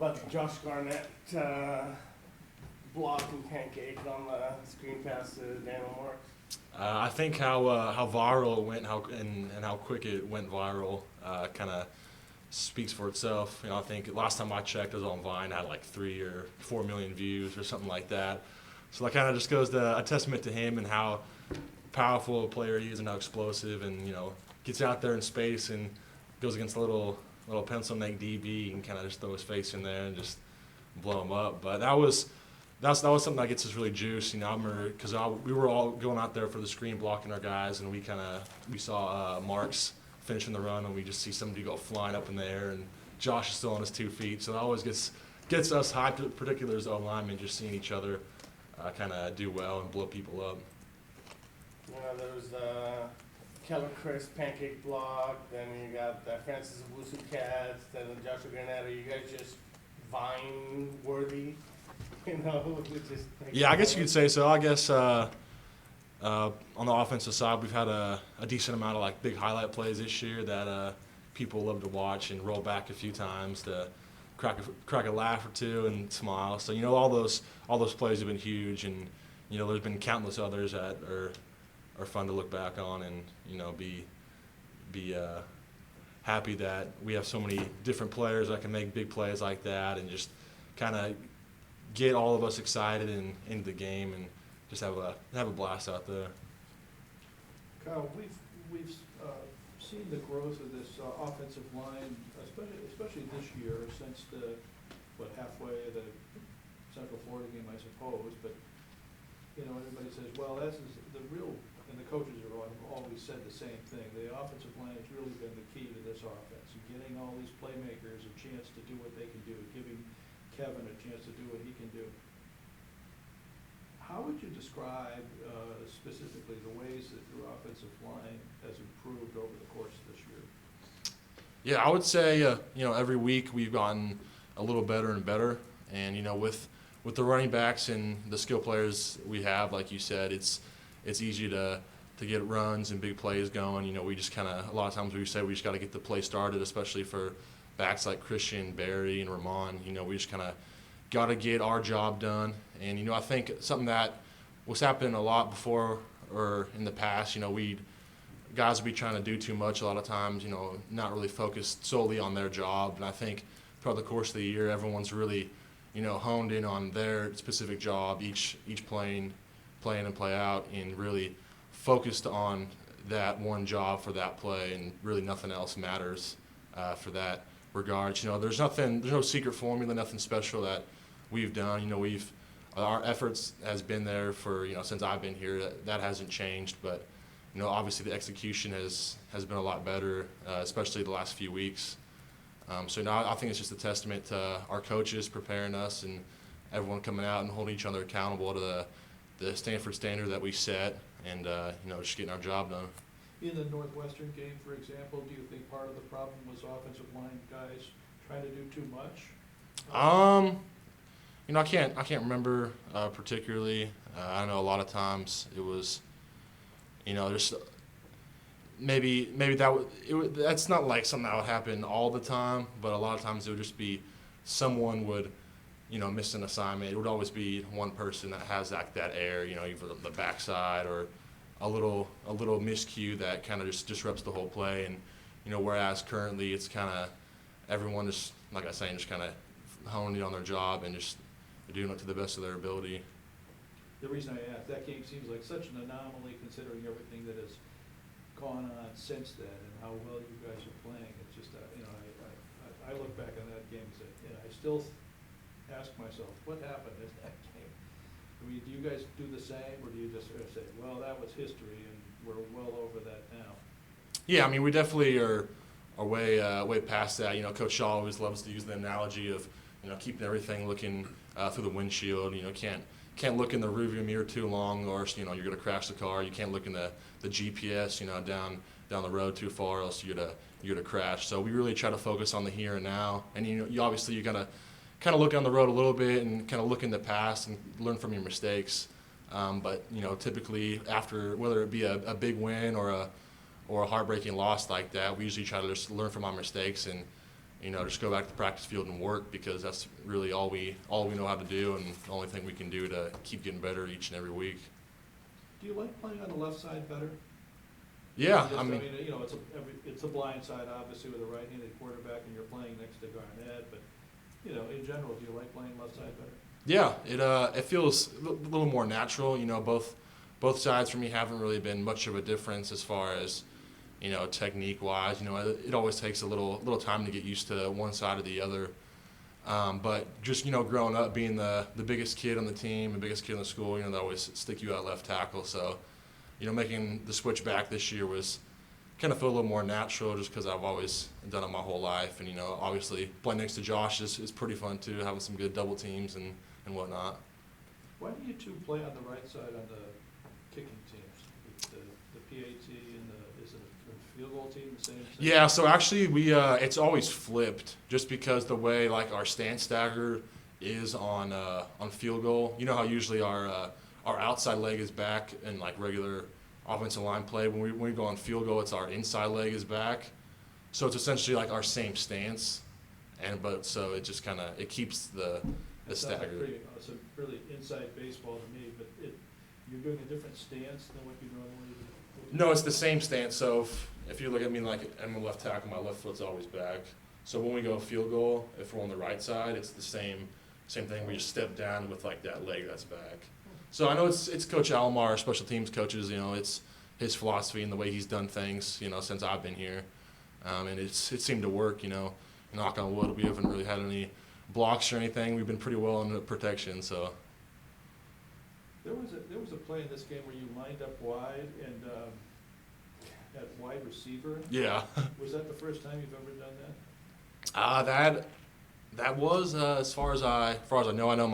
about the Josh Garnett block and pancake on the screen pass to Daniel Marks? I think how viral it went, and how quick it went viral, kind of speaks for itself. You know, I think last time I checked, it was on Vine, had like 3 or 4 million views or something like that. So that kind of just goes to a testament to him and how powerful a player he is and how explosive, and gets out there in space and goes against a little pencil neck DB and kind of just throw his face in there and just blow him up. But that was something that gets us really juiced. I remember because we were all going out there for the screen blocking our guys, and we saw Marks finishing the run, and we just see somebody go flying up in the air, and Josh is still on his 2 feet. So that always gets us hyped, particularly as O-linemen, just seeing each other kind of do well and blow people up. There was Keller Chris pancake block, then you got Francis Owusu Cats, then Joshua Garnett. Are you guys just Vine worthy? Yeah, I guess you could say so. I guess on the offensive side, we've had a decent amount of like big highlight plays this year that people love to watch and roll back a few times to crack a laugh or two and smile. So all those plays have been huge, and there's been countless others that are fun to look back on and be happy that we have so many different players that can make big plays like that, and just kind of get all of us excited and into the game and just have a blast out there. Kyle, we've seen the growth of this offensive line, especially this year, since halfway of the Central Florida game, I suppose. But everybody says, well, that's the real, and the coaches have always said the same thing. The offensive line has really been the key to this offense, and getting all these playmakers a chance to do what they can do, giving Kevin a chance to do what he can do. How would you describe specifically the ways that your offensive line has improved over the course of this year? Yeah, I would say every week we've gotten a little better and better, and with the running backs and the skill players we have, like you said, it's easy to get runs and big plays going. We just kind of, a lot of times we say we just got to get the play started, especially for backs like Christian, Barry, and Ramon. We just kind of got to get our job done. And, I think something that was happening a lot before or in the past, guys would be trying to do too much a lot of times, not really focused solely on their job. And I think throughout the course of the year, everyone's really, honed in on their specific job, each playing and play out, and really focused on that one job for that play, and really nothing else matters for that regards. There's no secret formula, nothing special that we've done. Our efforts has been there for since I've been here. That hasn't changed, but obviously the execution has been a lot better, especially the last few weeks. So now I think it's just a testament to our coaches preparing us and everyone coming out and holding each other accountable to the Stanford standard that we set, and just getting our job done. In the Northwestern game, for example, do you think part of the problem was offensive line guys trying to do too much? I can't remember particularly. I know a lot of times it was, just maybe that's not like something that would happen all the time, but a lot of times it would just be someone would, miss an assignment. It would always be one person that has that air, either the backside or a little miscue that kind of just disrupts the whole play. And whereas currently it's kind of everyone just, like I was saying, just kind of honing on their job and just doing it to the best of their ability. The reason I asked, that game seems like such an anomaly considering everything that has gone on since then and how well you guys are playing. It's just I look back on that game and say, I still ask myself, what happened in that game? I mean, do you guys do the same, or do you just say, well, that was history and we're well over that now? Yeah, I mean, we definitely are way past that. Coach Shaw always loves to use the analogy of keeping everything looking through the windshield. Can't look in the rearview mirror too long, or you're going to crash the car. You can't look in the GPS down the road too far, else you're gonna crash. So we really try to focus on the here and now. And you obviously you gotta kind of look down the road a little bit and kind of look in the past and learn from your mistakes. But typically after, whether it be a big win or a heartbreaking loss like that, we usually try to just learn from our mistakes and just go back to the practice field and work, because that's really all we know how to do, and the only thing we can do to keep getting better each and every week. Do you like playing on the left side better? Yeah, Just, I mean, it's a blind side, obviously, with a right-handed quarterback, and you're playing next to Garnett, but, in general, do you like playing left side better? yeah, it feels a little more natural. Both sides for me haven't really been much of a difference as far as technique wise. It always takes a little time to get used to one side or the other. But just growing up being the biggest kid on the team, the biggest kid in the school, they always stick you at left tackle. So making the switch back this year was kind of feel a little more natural, just because I've always done it my whole life. And obviously playing next to Josh is pretty fun too, having some good double teams and whatnot. Why do you two play on the right side on the kicking teams? The PAT and is it a field goal team, the same? Yeah, so actually we it's always flipped, just because the way like our stance stagger is on field goal. You know how usually our outside leg is back in like regular offensive line play. When we go on field goal, it's our inside leg is back. So it's essentially like our same stance, so it just it keeps the stagger. It's a really inside baseball to me, but you're doing a different stance than what you normally do? No, it's the same stance. So if you look at me like I'm a left tackle, my left foot's always back. So when we go field goal, if we're on the right side, it's the same thing. We just step down with like that leg that's back. So I know it's Coach Alomar, our special teams coaches. It's his philosophy and the way he's done things. Since I've been here, and it seemed to work. Knock on wood, we haven't really had any blocks or anything. We've been pretty well in the protection. So there was a play in this game where you lined up wide and at wide receiver. Yeah. Was that the first time you've ever done that? That was as far as I know. I know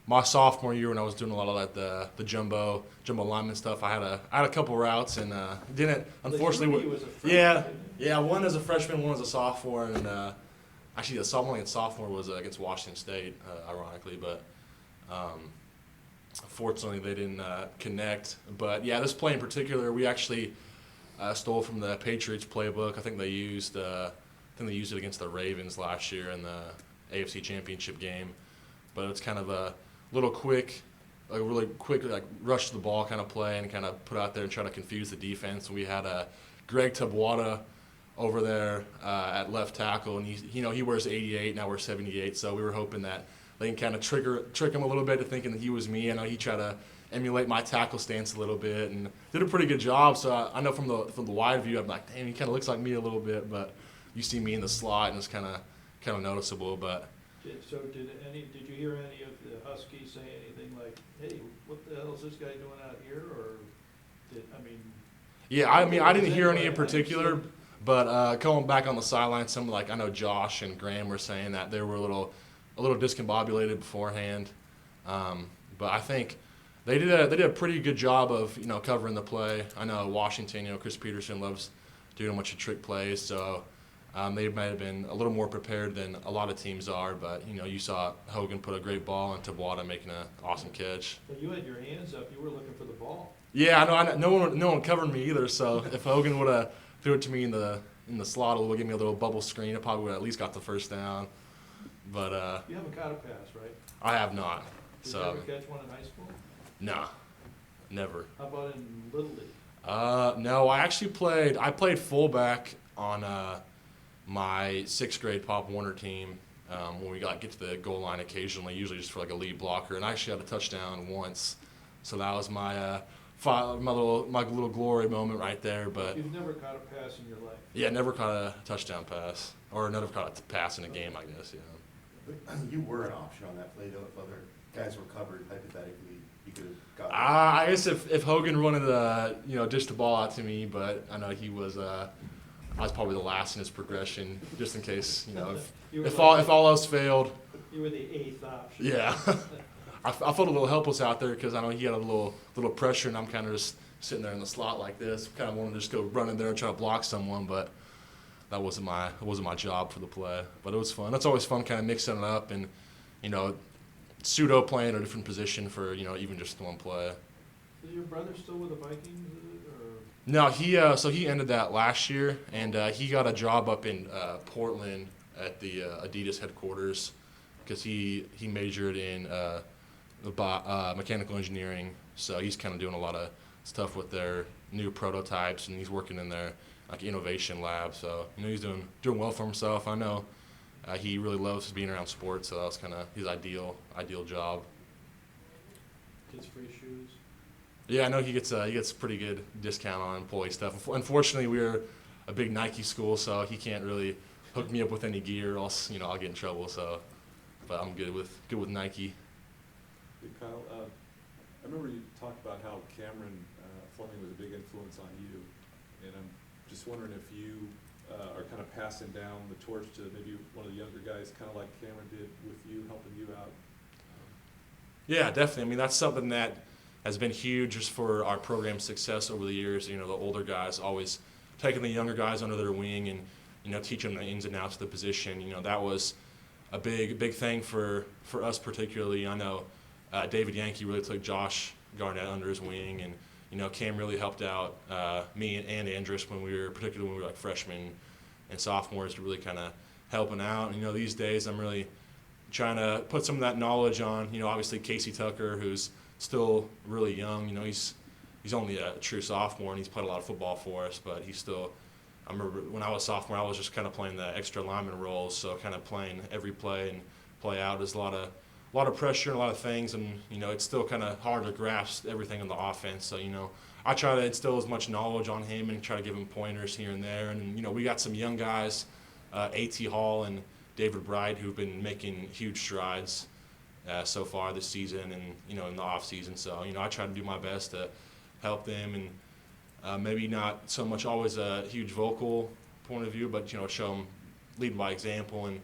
my sophomore year when I was doing a lot of like the jumbo lineman stuff. I had a couple routes and didn't unfortunately. Was a freshman, yeah. One as a freshman, one as a sophomore, and actually the sophomore was against Washington State, ironically, but fortunately they didn't connect. But yeah, this play in particular, we actually stole from the Patriots playbook. I think they used it against the Ravens last year in the AFC Championship game. But it's kind of a little quick, like really quick, like rush to the ball kind of play, and kind of put out there and try to confuse the defense. We had Greg Tabuada over there at left tackle, and he wears 88, now we're 78. So we were hoping that they can kind of trick him a little bit to thinking that he was me. I know he tried to emulate my tackle stance a little bit and did a pretty good job. So I know from the wide view, I'm like, damn, he kind of looks like me a little bit, but you see me in the slot and it's kind of noticeable. But so did you hear any of the Huskies say anything like, hey, what the hell is this guy doing out here? Or yeah, I didn't hear any in particular, but going back on the sideline, I know Josh and Graham were saying that they were a little discombobulated beforehand. But I think they did a pretty good job of covering the play. I know Washington, Chris Peterson loves doing a bunch of trick plays, so they might have been a little more prepared than a lot of teams are. But you saw Hogan put a great ball and Tabuada making an awesome catch. Well, you had your hands up. You were looking for the ball. Yeah, I know. No one covered me either. So if Hogan would have threw it to me in the slot, it would give me a little bubble screen. It probably would have at least got the first down. But you haven't caught a pass, right? I have not. Did you ever catch one in high school? Nah, never. How about in Little League? No, I played fullback on my 6th grade Pop Warner team when we get to the goal line occasionally, usually just for like a lead blocker, and I actually had a touchdown once, so that was my little glory moment right there. But you've never caught a pass in your life? Yeah, never caught a touchdown pass, or never caught a pass in a game, I guess. Yeah. But you were an option on that play, though. If other guys were covered, hypothetically, you could have got. I guess if Hogan wanted to, dish the ball out to me, but I know he was. I was probably the last in his progression, just in case, if all else failed. You were the 8th option. Yeah, I felt a little helpless out there because I know he had a little pressure, and I'm kind of just sitting there in the slot like this, kind of wanting to just go run in there and try to block someone, but that wasn't my job for the play. But it was fun. It's always fun, kind of mixing it up and pseudo playing a different position for even just one play. Is your brother still with the Vikings? No, he ended that last year, and he got a job up in Portland at the Adidas headquarters because he majored in mechanical engineering. So he's kind of doing a lot of stuff with their new prototypes, and he's working in their like innovation lab. So he's doing well for himself. I know he really loves being around sports, so that was kind of his ideal job. Gets free shoes. Yeah, I know he gets pretty good discount on employee stuff. Unfortunately, we're a big Nike school, so he can't really hook me up with any gear, or else I'll get in trouble. So, but I'm good with Nike. Hey, Kyle, I remember you talked about how Cameron Fleming was a big influence on you, and I'm just wondering if you are kind of passing down the torch to maybe one of the younger guys, kind of like Cameron did with you, helping you out. Yeah, definitely. I mean, that's something that has been huge just for our program's success over the years. The older guys always taking the younger guys under their wing and teaching them the ins and outs of the position. That was a big thing for us particularly. I know David Yankee really took Josh Garnett under his wing, and Cam really helped out me and Andrus particularly when we were like freshmen and sophomores, to really kind of helping out. These days I'm really trying to put some of that knowledge on. Obviously Casey Tucker, who's still really young. He's only a true sophomore, and he's played a lot of football for us, but he's still. I remember when I was a sophomore, I was just kind of playing the extra lineman roles, so kind of playing every play and play out. There's a lot of pressure and a lot of things, and it's still kind of hard to grasp everything in the offense. So I try to instill as much knowledge on him and try to give him pointers here and there. And we got some young guys, A.T. Hall and David Bright, who've been making huge strides so far this season and in the off season. So I try to do my best to help them, and maybe not so much always a huge vocal point of view, but show them, lead by example. And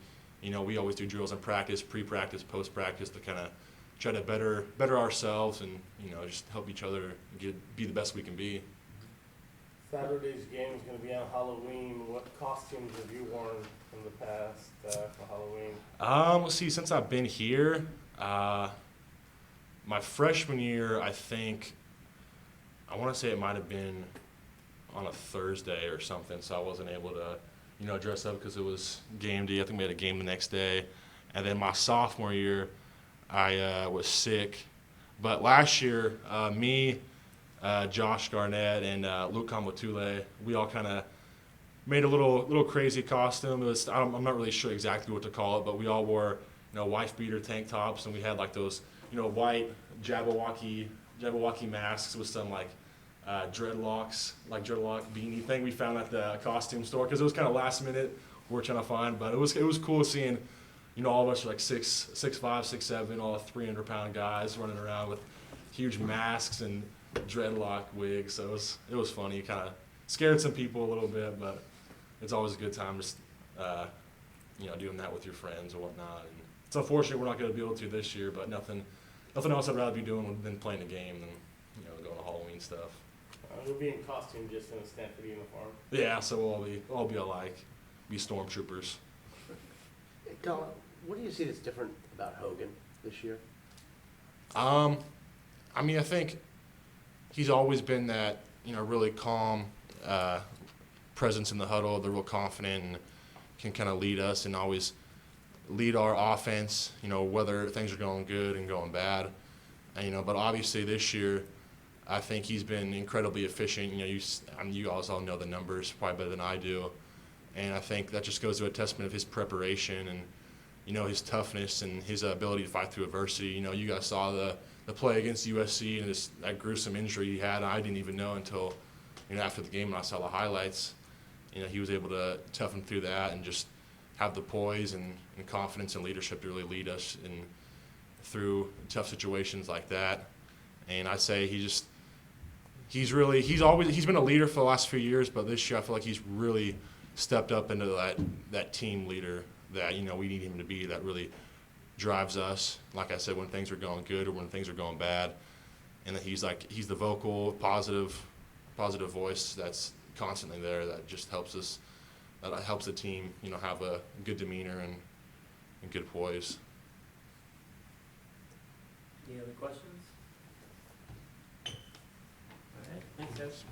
we always do drills in practice, pre-practice, post-practice, to kind of try to better ourselves and just help each other be the best we can be. Saturday's game is going to be on Halloween. What costumes have you worn in the past for Halloween? Let's see. Since I've been here, my freshman year, I want to say it might have been on a Thursday or something, so I wasn't able to, dress up because it was game day. I think we had a game the next day. And then my sophomore year, I was sick. But last year, me, Josh Garnett, and Luke Kamatule, we all kind of made a little crazy costume. It was I'm not really sure exactly what to call it, but we all wore wife beater tank tops, and we had like those white Jabberwocky masks with some like dreadlock beanie thing we found at the costume store because it was kind of last minute. We're trying to find, but it was cool seeing all of us are like 6'5", 6'7", all 300-pound guys running around with huge masks and dreadlock wigs. So it was funny. Kind of scared some people a little bit, but it's always a good time just doing that with your friends or whatnot. And it's unfortunate we're not going to be able to this year, but nothing else I'd rather be doing than playing a game than going to Halloween stuff. We'll be in costume, just in a Stanford uniform. Yeah, so we'll all be alike, be stormtroopers. Colin, what do you see that's different about Hogan this year? I think he's always been that really calm presence in the huddle. They're real confident and can kind of lead us and always lead our offense. Whether things are going good and going bad. And, but obviously this year, I think he's been incredibly efficient. You guys all know the numbers probably better than I do, and I think that just goes to a testament of his preparation and his toughness and his ability to fight through adversity. You guys saw the play against USC and that gruesome injury he had. I didn't even know until after the game when I saw the highlights. He was able to toughen through that and just have the poise and confidence and leadership to really lead us through tough situations like that. And I say he's been a leader for the last few years, but this year I feel like he's really stepped up into that team leader that we need him to be, that really drives us, like I said, when things are going good or when things are going bad, and that he's the vocal positive voice that's constantly there, that just helps us, that helps the team have a good demeanor and good poise. Any other questions? All right, thanks, guys.